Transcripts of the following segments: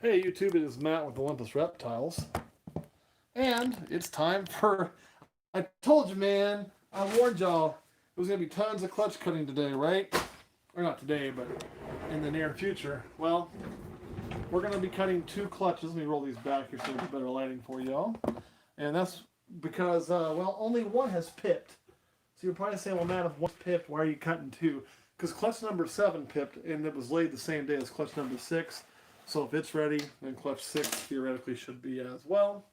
Hey YouTube, it is Matt with Olympus Reptiles. And it's time for, I told you man, I warned y'all, it was going to be tons of clutch cutting today, right? Or not today, but in the near future. Well, we're going to be cutting two clutches. Let me roll these back here so there's better lighting for y'all. And that's because, well, only one has pipped. So you're probably saying, well Matt, if one's pipped, why are you cutting two? Because clutch number 7 pipped, and it was laid the same day as clutch number 6. So if it's ready, then clutch 6 theoretically should be as well.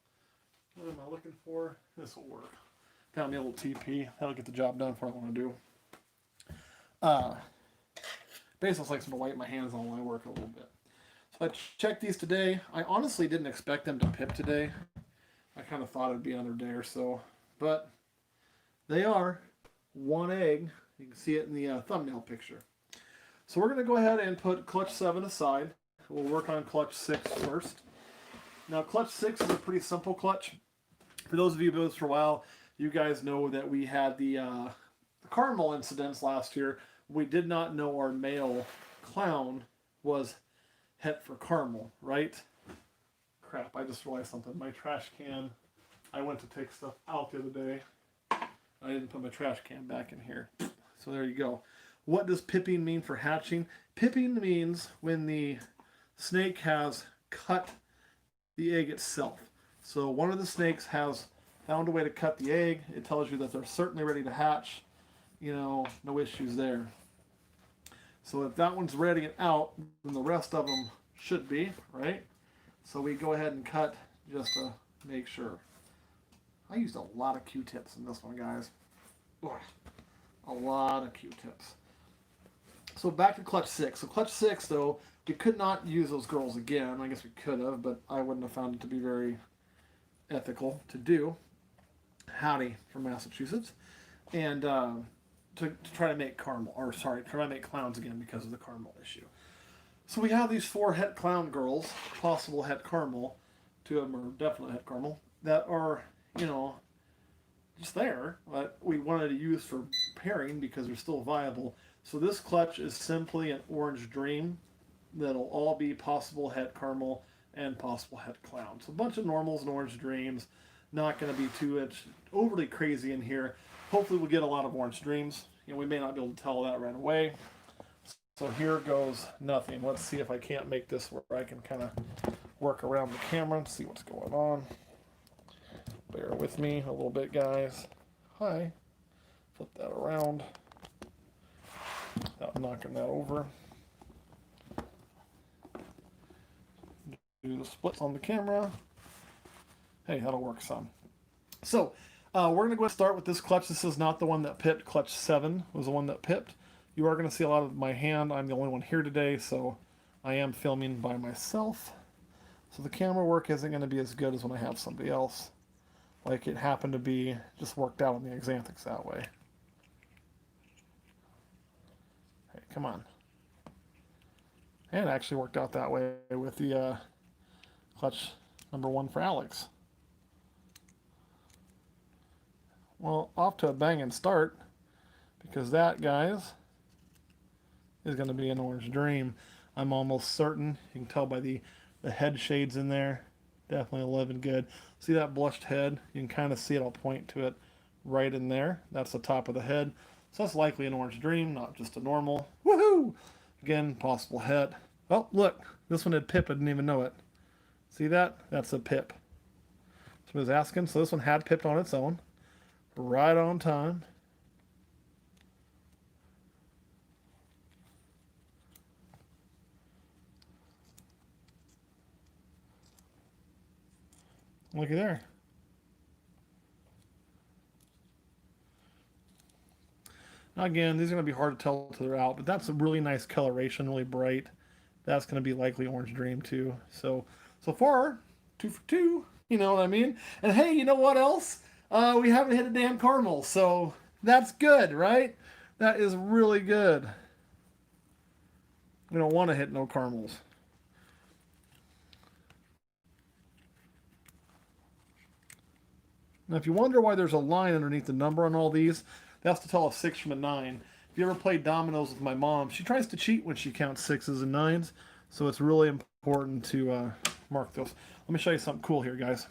What am I looking for? This will work. Found me a little TP. That'll get the job done for what I want to do. Basically, likes to wipe my hands on when I work a little bit. So I checked these today. I honestly didn't expect them to pip today. I kind of thought it'd be another day or so. But they are one egg. You can see it in the thumbnail picture. So we're going to go ahead and put clutch 7 aside. We'll work on clutch 6 first. Now clutch 6 is a pretty simple clutch. For those of you who've been with us for a while, you guys know that we had the caramel incidents last year. We did not know our male clown was het for caramel, right? Crap, I just realized something. My trash can, I went to take stuff out the other day. I didn't put my trash can back in here. So there you go. What does pipping mean for hatching? Pipping means when the snake has cut the egg itself. So one of the snakes has found a way to cut the egg. It tells you that they're certainly ready to hatch. You know, no issues there. So if that one's ready and out, then the rest of them should be, right? So we go ahead and cut just to make sure. I used a lot of Q-tips in this one, guys. Ugh. A lot of Q-tips. So back to clutch 6. So clutch 6, though, we could not use those girls again. I guess we could have, but I wouldn't have found it to be very ethical to do. Howdy from Massachusetts. And to try to make caramel, or sorry, try to make clowns again because of the caramel issue. So we have these 4 het clown girls, possible het caramel. 2 of them are definitely het caramel, that are, you know, just there, but we wanted to use for pairing because they're still viable. So this clutch is simply an orange dream that'll all be possible het caramel and possible het clown. So a bunch of normals and orange dreams. Not going to be too overly crazy in here. Hopefully we'll get a lot of orange dreams. You know, we may not be able to tell that right away. So here goes nothing. Let's see if I can't make this where I can kind of work around the camera and see what's going on. Bear with me a little bit, guys. Hi. Flip that around. Without knocking that over. Do the splits on the camera. Hey, that'll work some. So, we're going to go ahead and start with this clutch. This is not the one that pipped. Clutch 7 was the one that pipped. You are going to see a lot of my hand. I'm the only one here today, so I am filming by myself. So the camera work isn't going to be as good as when I have somebody else. Like it happened to be, just worked out on the Axanthics that way. Hey, come on. And it actually worked out that way with the clutch number 1 for Alex. Well, off to a banging start, because that, guys, is going to be an orange dream. I'm almost certain. You can tell by the head shades in there. Definitely 11 good. See that blushed head? You can kind of see it. I'll point to it right in there. That's the top of the head. So that's likely an orange dream, not just a normal. Woohoo! Again, possible het. Oh, look. This one had pip. I didn't even know it. See that? That's a pip. Somebody was asking. So this one had pipped on its own. Right on time. Looky there. Now again, these are going to be hard to tell till they're out, but that's a really nice coloration, really bright. That's going to be likely orange dream too. So far, 2 for 2. You know what I mean? And hey, you know what else? We haven't hit a damn caramel, so that's good, right? That is really good. We don't want to hit no caramels. Now, if you wonder why there's a line underneath the number on all these, that's to tell a 6 from a 9. If you ever played dominoes with my mom, she tries to cheat when she counts 6s and 9s, so it's really important important to mark those. Let me show you something cool here, guys.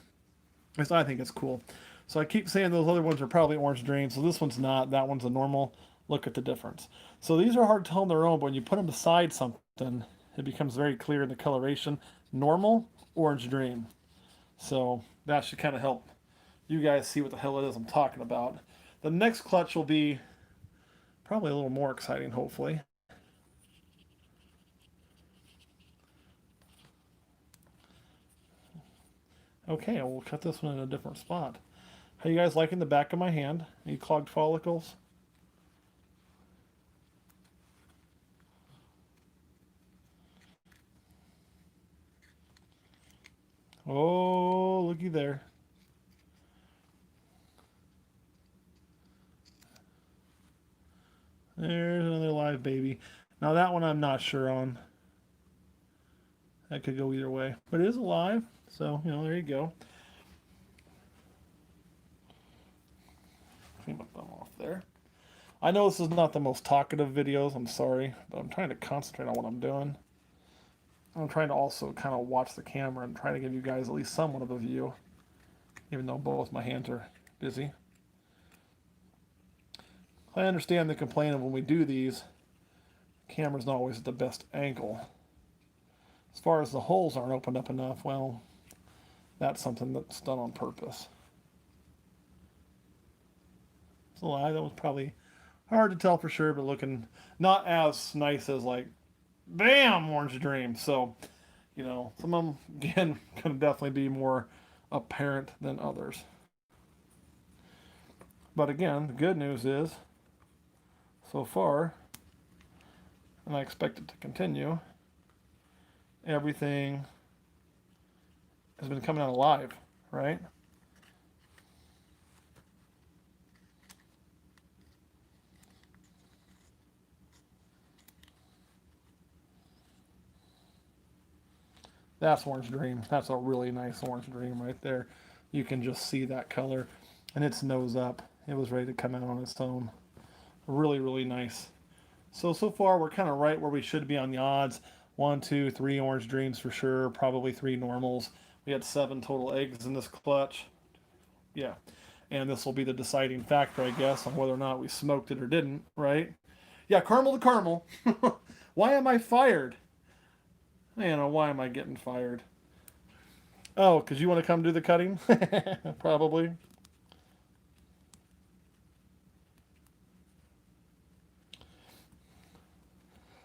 Because I think it's cool. So I keep saying those other ones are probably orange dream. So this one's not. That one's a normal. Look at the difference. So these are hard to tell on their own, but when you put them beside something, it becomes very clear in the coloration. Normal, orange dream. So that should kind of help you guys see what the hell it is I'm talking about. The next clutch will be probably a little more exciting, hopefully. Okay, we'll cut this one in a different spot. How you guys liking the back of my hand? Any clogged follicles? Oh, looky there. There's another live baby. Now that one I'm not sure on. That could go either way. But it is alive, so, there you go. Clean my thumb off there. I know this is not the most talkative videos, I'm sorry, but I'm trying to concentrate on what I'm doing. I'm trying to also kind of watch the camera and try to give you guys at least somewhat of a view, even though both my hands are busy. I understand the complaint of when we do these, the camera's not always at the best angle. As far as the holes aren't opened up enough, well, that's something that's done on purpose. It's a lie. That was probably hard to tell for sure, but looking not as nice as like, bam, orange dream. So, some of them, again, can definitely be more apparent than others. But again, the good news is, so far, and I expect it to continue, everything has been coming out alive, right? That's orange dream. That's a really nice orange dream right there. You can just see that color, and its nose up. It was ready to come out on its own. Really, really nice. So far we're kind of right where we should be on the odds. 1, 2, 3 orange dreams for sure. Probably 3 normals. We had 7 total eggs in this clutch. Yeah. And this will be the deciding factor, I guess, on whether or not we smoked it or didn't, right? Yeah, caramel to caramel. Why am I fired? Why am I getting fired? Oh, because you want to come do the cutting? Probably.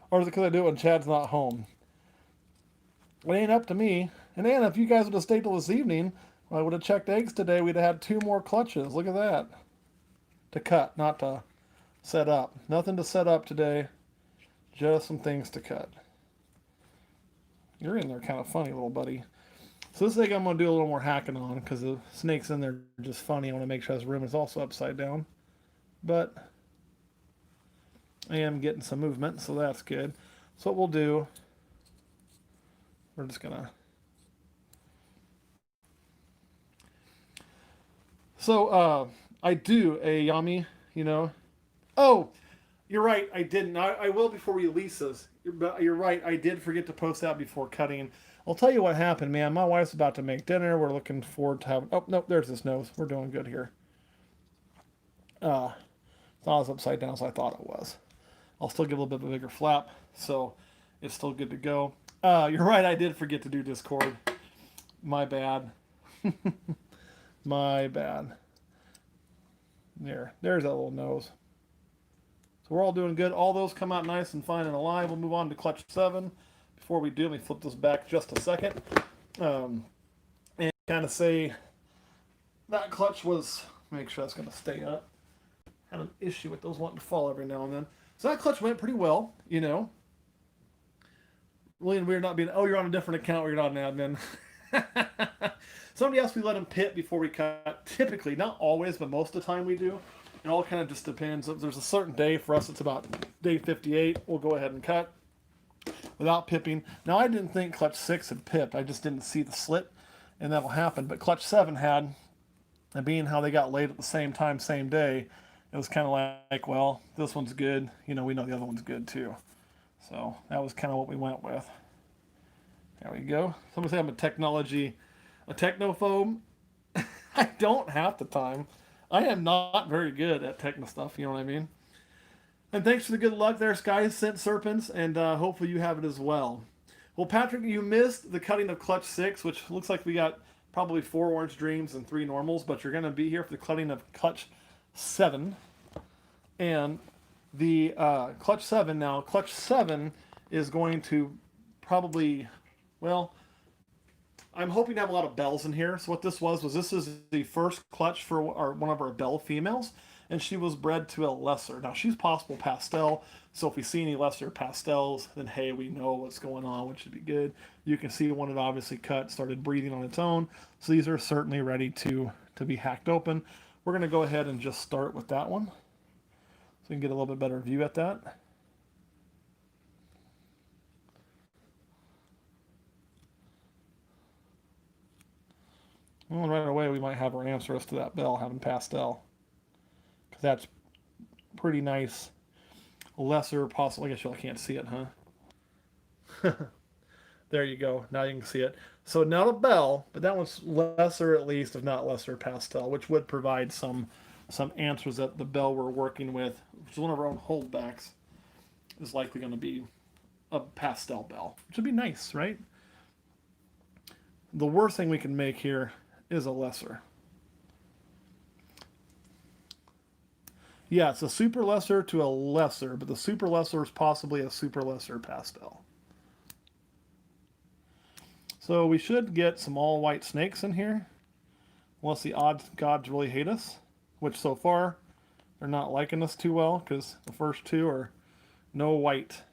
Or is it because I do it when Chad's not home? It ain't up to me. And Anna, if you guys would have stayed till this evening, I would have checked eggs today. We'd have had 2 more clutches. Look at that. To cut, not to set up. Nothing to set up today. Just some things to cut. You're in there kind of funny, little buddy. So this thing I'm going to do a little more hacking on because the snakes in there are just funny. I want to make sure this room is also upside down. But I am getting some movement, so that's good. So what we'll do, we're just going to... So I do a Yami, Oh, you're right. I didn't. I will before we release this. You're right. I did forget to post that before cutting. I'll tell you what happened, man. My wife's about to make dinner. We're looking forward to having... Oh, no, there's this nose. We're doing good here. It's not as upside down as I thought it was. I'll still give a little bit of a bigger flap, so it's still good to go. You're right. I did forget to do Discord. My bad. My bad. There's that little nose. So we're all doing good. All those come out nice and fine and alive. We'll move on to clutch 7. Before we do, let me flip this back just a second. And kind of say that clutch was, make sure that's going to stay up. Had an issue with those wanting to fall every now and then. So that clutch went pretty well, Really weird not being, you're on a different account or you're not an admin. Somebody else we let them pit before we cut. Typically, not always, but most of the time we do. It all kind of just depends. If there's a certain day, for us it's about day 58, we'll go ahead and cut without pipping. Now I didn't think clutch 6 had pipped. I just didn't see the slit, and that'll happen. But clutch 7 had, and being how they got laid at the same time, same day, it was kind of like, well, this one's good. We know the other one's good too. So that was kind of what we went with. There we go. Somebody say I'm a technophobe. I don't half the time. I am not very good at techno stuff, you know what I mean? And thanks for the good luck there, Sky Sent Serpents, and hopefully you have it as well. Well, Patrick, you missed the cutting of Clutch 6, which looks like we got probably 4 Orange Dreams and 3 normals, but you're going to be here for the cutting of Clutch 7. And the Clutch 7, now, Clutch 7 is going to probably, well, I'm hoping to have a lot of bells in here. So what this this is the first clutch for one of our bell females, and she was bred to a lesser. Now she's possible pastel, so if we see any lesser pastels, then hey, we know what's going on, which should be good. You can see one it obviously cut, started breathing on its own. So these are certainly ready to be hacked open. We're going to go ahead and just start with that one, so we can get a little bit better view at that. Well, right away we might have our answer as to that bell having pastel, because that's pretty nice. Lesser possible. I guess you all can't see it, huh? There you go. Now you can see it. So not a bell, but that one's lesser at least, if not lesser pastel, which would provide some answers that the bell we're working with, which is one of our own holdbacks, is likely going to be a pastel bell, which would be nice, right? The worst thing we can make here is a lesser. Yeah, it's a super lesser to a lesser, but the super lesser is possibly a super lesser pastel. So we should get some all white snakes in here, unless the odds gods really hate us, which so far they're not liking us too well, because the first 2 are no white.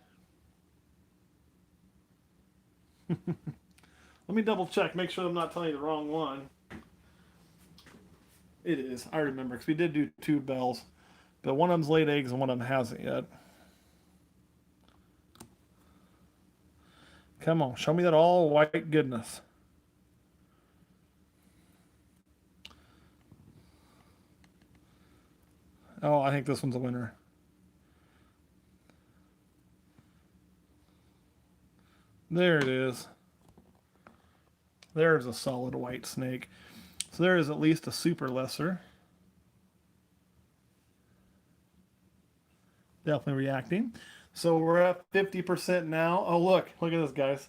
Let me double check, make sure I'm not telling you the wrong one. It is, I remember, because we did do 2 bells, but one of them's laid eggs and one of them hasn't yet. Come on, show me that all white goodness. Oh, I think this one's a winner. There it is. There's a solid white snake. So there is at least a super lesser. Definitely reacting. So we're at 50% now. Oh, look at this, guys.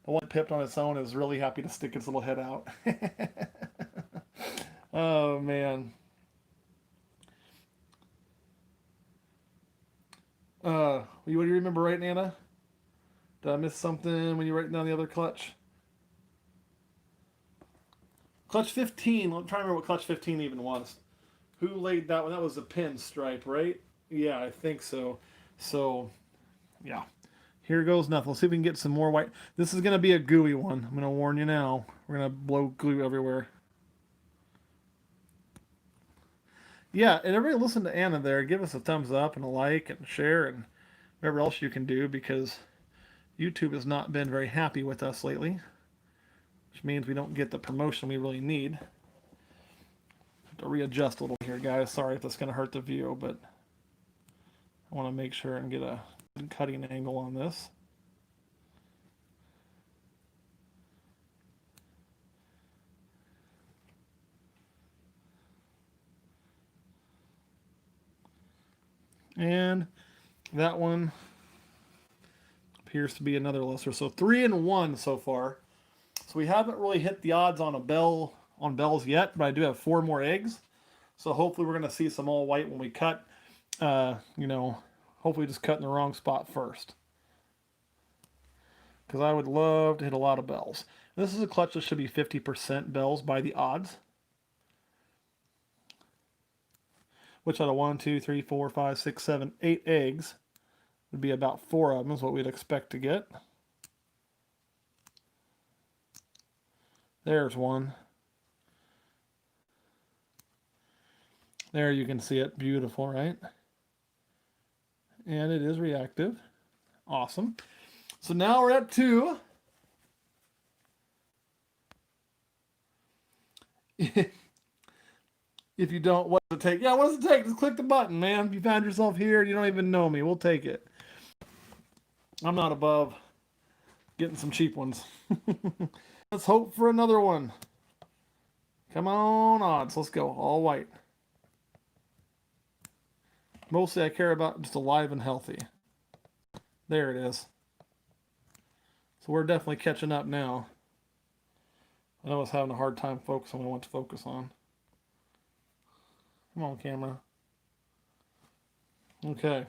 The one that pipped on its own is really happy to stick its little head out. Oh, man. What do you remember writing, Anna? Did I miss something when you were writing down the other clutch? Clutch 15. I'm trying to remember what clutch 15 even was. Who laid that one? That was the pinstripe, right? Yeah, I think so. So, yeah. Here goes nothing. Let's see if we can get some more white. This is going to be a gooey one. I'm going to warn you now. We're going to blow glue everywhere. Yeah, and everybody listen to Anna there. Give us a thumbs up and a like and share and whatever else you can do, because YouTube has not been very happy with us lately, which means we don't get the promotion we really need. Have to readjust a little here, guys. Sorry if that's going to hurt the view, but I want to make sure and get a cutting angle on this. And that one appears to be another lesser. So 3 and 1 so far. So we haven't really hit the odds on bells yet, but I do have 4 more eggs. So hopefully we're going to see some all white when we cut. Hopefully just cut in the wrong spot first, because I would love to hit a lot of bells. This is a clutch that should be 50% bells by the odds, which out of 1, 2, 3, 4, 5, 6, 7, 8 eggs would be about 4 of them is what we'd expect to get. There's one. There you can see it. Beautiful, right? And it is reactive. Awesome. So now we're at 2. If you don't, what does it take? Yeah, what does it take? Just click the button, man. If you found yourself here and you don't even know me, we'll take it. I'm not above getting some cheap ones. Let's hope for another one. Come on, odds. Let's go. All white. Mostly I care about just alive and healthy. There it is. So we're definitely catching up now. I know I was having a hard time focusing on what I want to focus on. Come on, camera. Okay.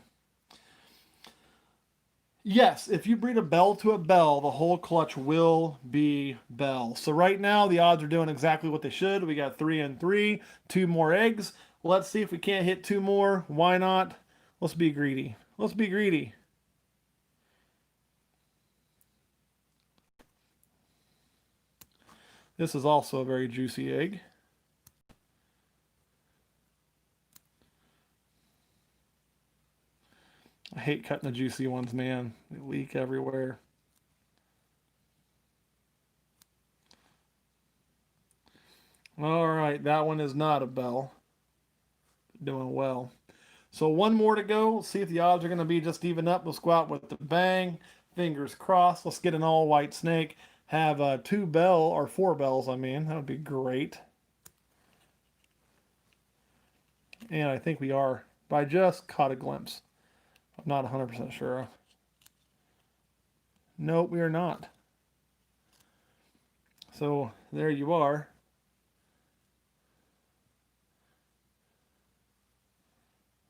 Yes, if you breed a bell to a bell, the whole clutch will be bell. So right now, the odds are doing exactly what they should. We got 3 and 3, 2 more eggs. Let's see if we can't hit 2 more. Why not? Let's be greedy. Let's be greedy. This is also a very juicy egg. I hate cutting the juicy ones, man. They leak everywhere. All right, that one is not a bell. Doing well. So one more to go. Let's see if the odds are going to be just even up. Let's go out with the bang. Fingers crossed. Let's get an all white snake. Have 2 bell or 4 bells, I mean. That would be great. And I think we are. But I just caught a glimpse. I'm not 100% sure. Nope, we are not. So there you are.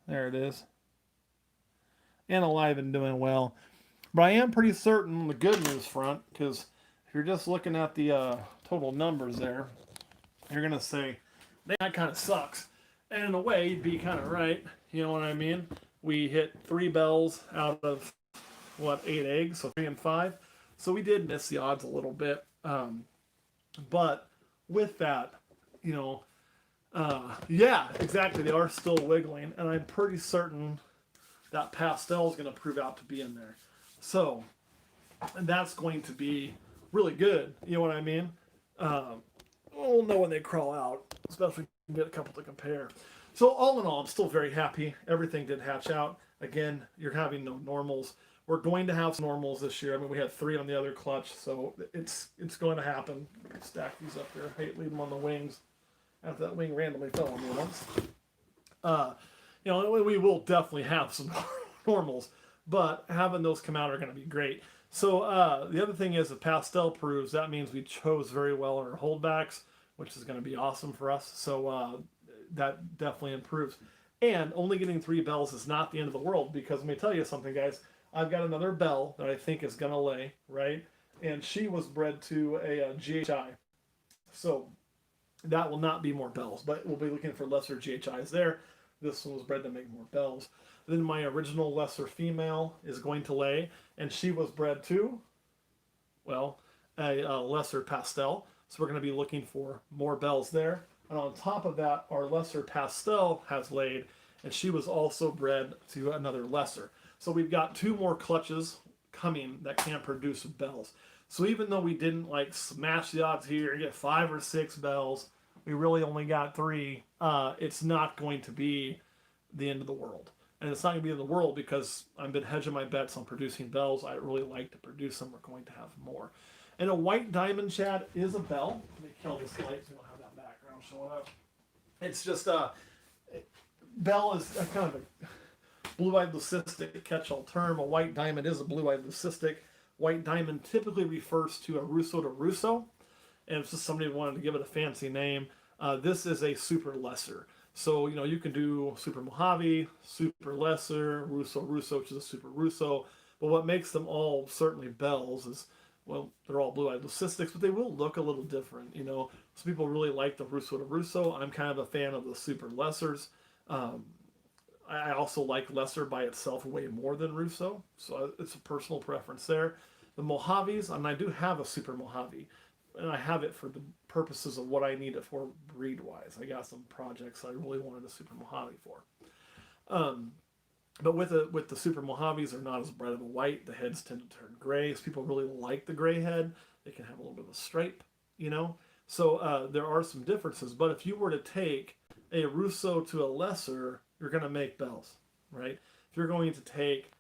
There it is. And alive and doing well. But I am pretty certain on the good news front, because if you're just looking at the total numbers there, you're going to say, that kind of sucks. And in a way, you'd be kind of right. You know what I mean? We hit 3 bells out of, 8 eggs, so 3 and 5. So we did miss the odds a little bit. But with that, yeah, exactly. They are still wiggling. And I'm pretty certain that pastel is going to prove out to be in there. So, and that's going to be really good. You know what I mean? We'll know when they crawl out, especially if we can get a couple to compare. So all in all, I'm still very happy. Everything did hatch out. Again, you're having no normals. We're going to have some normals this year. I mean, we had 3 on the other clutch, so it's going to happen. Stack these up here. I hate leaving them on the wings after that wing randomly fell on me once. We will definitely have some normals, but having those come out are going to be great. So the other thing is, if pastel proves, that means we chose very well in our holdbacks, which is going to be awesome for us. So that definitely improves. And only getting 3 bells is not the end of the world, because let me tell you something, guys. I've got another bell that I think is going to lay, right? And she was bred to a GHI. So that will not be more bells, but we'll be looking for lesser GHIs there. This one was bred to make more bells. Then my original lesser female is going to lay, and she was bred to, a lesser pastel. So we're going to be looking for more bells there. And on top of that, our lesser pastel has laid, and she was also bred to another lesser. So we've got 2 more clutches coming that can produce bells. So even though we didn't smash the odds here and get 5 or 6 bells, we really only got 3. It's not going to be the end of the world. And it's not going to be the end of the world because I've been hedging my bets on producing bells. I really like to produce them. We're going to have more. And a white diamond, Chad, is a bell. Let me kill this light so we don't have that background showing up. It's just bell is a kind of a blue-eyed leucistic catch-all term. A white diamond is a blue-eyed leucistic. White diamond typically refers to a Russo to Russo, and it's just somebody wanted to give it a fancy name. This is a super lesser. So, you can do Super Mojave, Super Lesser, Russo Russo, which is a Super Russo. But what makes them all certainly bells is, they're all blue-eyed leucistics, but they will look a little different. Some people really like the Russo to Russo. I'm kind of a fan of the Super Lessers. I also like lesser by itself way more than Russo, so it's a personal preference there. The Mojaves, I do have a Super Mojave, and I have it for the purposes of what I need it for breed-wise. I got some projects I really wanted a Super Mojave for. But with the Super Mojaves, they're not as bright of a white. The heads tend to turn gray, so people really like the gray head. They can have a little bit of a stripe, So there are some differences, but if you were to take a Russo to a lesser, you're going to make bells, right? If you're going to take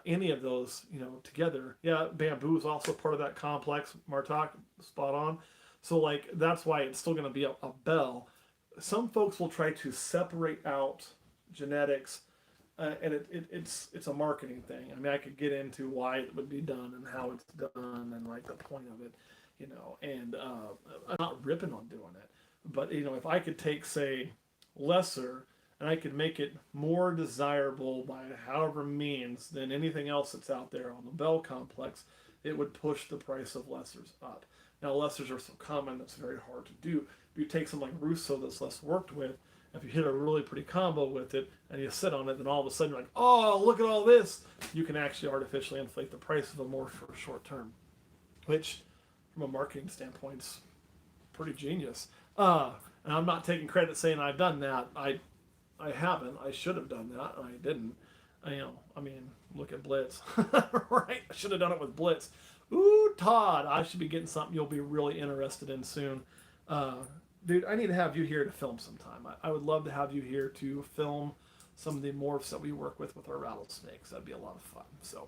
any of those, together. Yeah, bamboo is also part of that complex. Martok, spot on. So like that's why it's still going to be a bell. Some folks will try to separate out genetics, and it's a marketing thing. I mean, I could get into why it would be done and how it's done and like the point of it, And I'm not ripping on doing it, but if I could take say lesser and I could make it more desirable by however means than anything else that's out there on the Bell complex, it would push the price of lessers up. Now, lessers are so common that's very hard to do. If you take something like Russo that's less worked with, if you hit a really pretty combo with it and you sit on it, then all of a sudden you're like, oh, look at all this. You can actually artificially inflate the price of them more for a short term, which from a marketing standpoint is pretty genius. And I'm not taking credit saying I've done that. I haven't. I should have done that, and I didn't. Look at Blitz, right? I should have done it with Blitz. Ooh, Todd, I should be getting something you'll be really interested in soon. Dude, I need to have you here to film sometime. I would love to have you here to film some of the morphs that we work with our rattlesnakes. That'd be a lot of fun. So,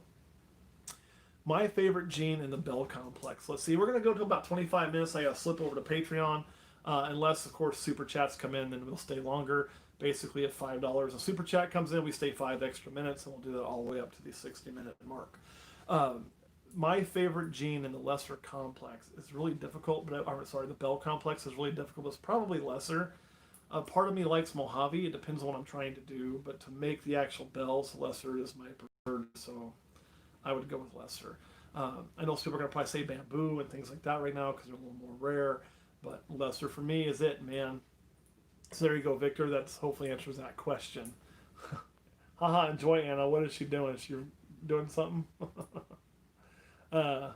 my favorite gene in the Bell complex. Let's see, we're going to go to about 25 minutes. I got to slip over to Patreon. Unless, of course, super chats come in, then we'll stay longer. Basically, at $5 a super chat comes in, we stay 5 extra minutes, and we'll do that all the way up to the 60-minute mark. My favorite gene in the lesser complex is really difficult, the Bell complex is really difficult. It's probably lesser. Part of me likes Mojave. It depends on what I'm trying to do, but to make the actual bells, lesser is my preferred, so I would go with lesser. I know people are going to probably say bamboo and things like that right now because they're a little more rare, but lesser for me is it, man. So there you go, Victor. That's hopefully answers that question. Haha, enjoy Anna. What is she doing? Is she doing something? And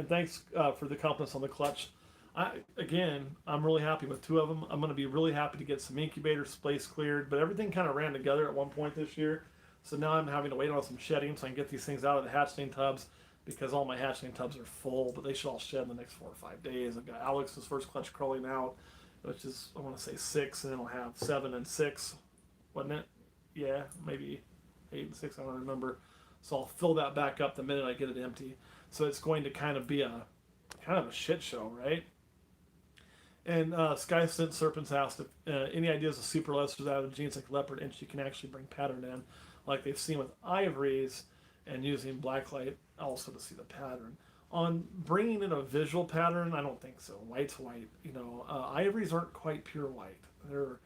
thanks for the compliments on the clutch. I'm really happy with 2 of them. I'm going to be really happy to get some incubator space cleared, but everything kind of ran together at one point this year. So now I'm having to wait on some shedding so I can get these things out of the hatchling tubs because all my hatchling tubs are full, but they should all shed in the next 4 or 5 days. I've got Alex's first clutch crawling out, which is, I want to say 6, and then I'll have 7 and 6, wasn't it? Yeah, maybe 8 and 6, I don't remember. So I'll fill that back up the minute I get it empty. So it's going to kind of be a shit show, right? And Sky Scent Serpents asked if any ideas of super lessers out of genes like leopard inch you can actually bring pattern in, like they've seen with ivories, and using blacklight also to see the pattern. On bringing in a visual pattern, I don't think so. White's white. Ivories aren't quite pure white. They're,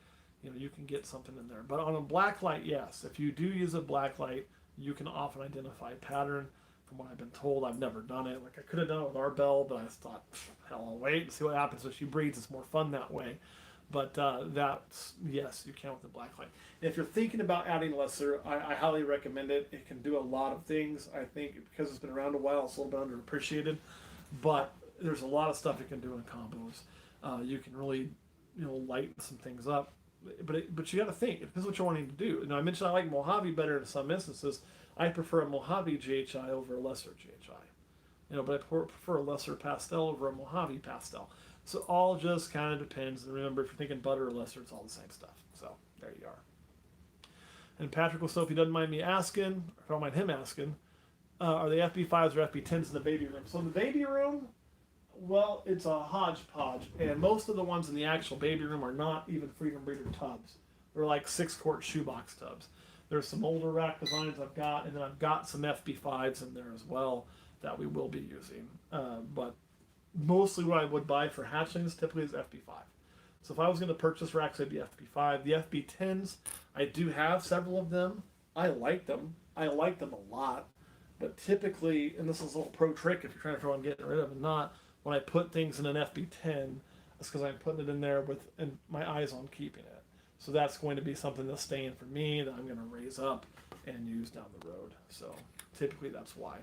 you can get something in there. But on a blacklight, yes. If you do use a blacklight, you can often identify pattern. From what I've been told, I've never done it. Like I could have done it with our bell, but I just thought, hell, I'll wait and see what happens when she breeds. It's more fun that way. But that's, yes, you can with the blacklight. If you're thinking about adding lesser, I highly recommend it. It can do a lot of things. I think because it's been around a while, it's a little bit underappreciated. But there's a lot of stuff it can do in combos. You can really, lighten some things up. But you got to think. It depends what you're wanting to do. I mentioned I like Mojave better in some instances. I prefer a Mojave GHI over a lesser GHI. But I prefer a lesser pastel over a Mojave pastel. So all just kind of depends. And remember, if you're thinking butter or lesser, it's all the same stuff. So there you are. And Patrick will, so if he doesn't mind me asking, if I don't mind him asking, are they FB5s or FB10s in the baby room? So in the baby room, well, it's a hodgepodge. And most of the ones in the actual baby room are not even Freedom Breeder tubs. They're like 6-quart shoebox tubs. There's some older rack designs I've got, and then I've got some FB5s in there as well that we will be using. But mostly what I would buy for hatchlings typically is FB5. So if I was going to purchase racks, it'd be FB5. The FB10s, I do have several of them. I like them. I like them a lot. But typically, and this is a little pro trick if you're trying to figure out getting rid of them, not when I put things in an FB10, it's because I'm putting it in there with and my eyes on keeping it. So that's going to be something that's staying for me that I'm going to raise up and use down the road. So typically that's why.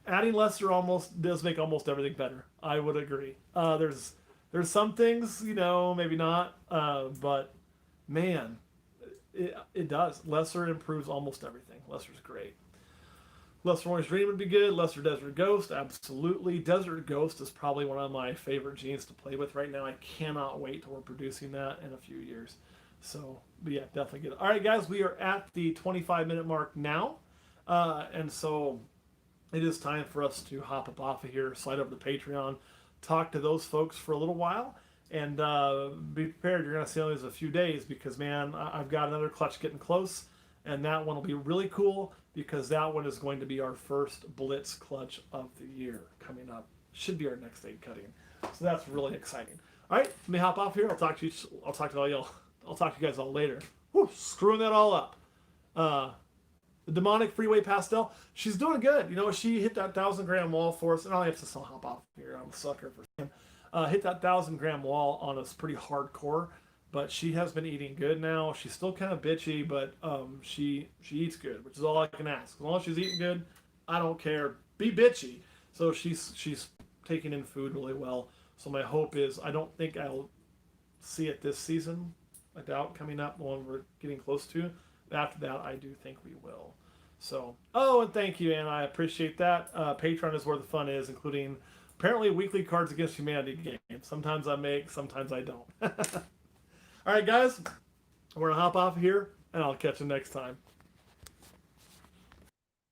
Adding lesser almost does make almost everything better. I would agree. There's some things, maybe not, but man, it does. Lesser improves almost everything. Lesser's great. Lesser Orange Dream would be good. Lesser Desert Ghost, absolutely. Desert Ghost is probably one of my favorite genes to play with right now. I cannot wait till we're producing that in a few years. So, but yeah, definitely get it. All right, guys, we are at the 25-minute mark now. And so it is time for us to hop up off of here, slide over to Patreon, talk to those folks for a little while, and be prepared. You're going to see only a few days because, man, I've got another clutch getting close, and that one will be really cool because that one is going to be our first Blitz clutch of the year coming up. Should be our next egg cutting. So that's really exciting. All right, let me hop off here. I'll talk to you. I'll talk to all y'all. I'll talk to you guys all later. Whew, screwing that all up. The demonic freeway pastel, she's doing good. You know, she hit that 1,000-gram wall for us, and I have to hop off here. I'm a sucker for him. Hit that 1,000-gram wall on us pretty hardcore, but she has been eating good now. She's still kind of bitchy, but she eats good, which is all I can ask. As long as she's eating good, I don't care. Be bitchy. So she's taking in food really well. So my hope is I don't think I'll see it this season. I doubt coming up, the one we're getting close to. After that, I do think we will. So, oh, and thank you, Anna. I appreciate that. Patreon is where the fun is, including apparently weekly Cards Against Humanity games. Sometimes I make, sometimes I don't. All right, guys, we're going to hop off here, and I'll catch you next time.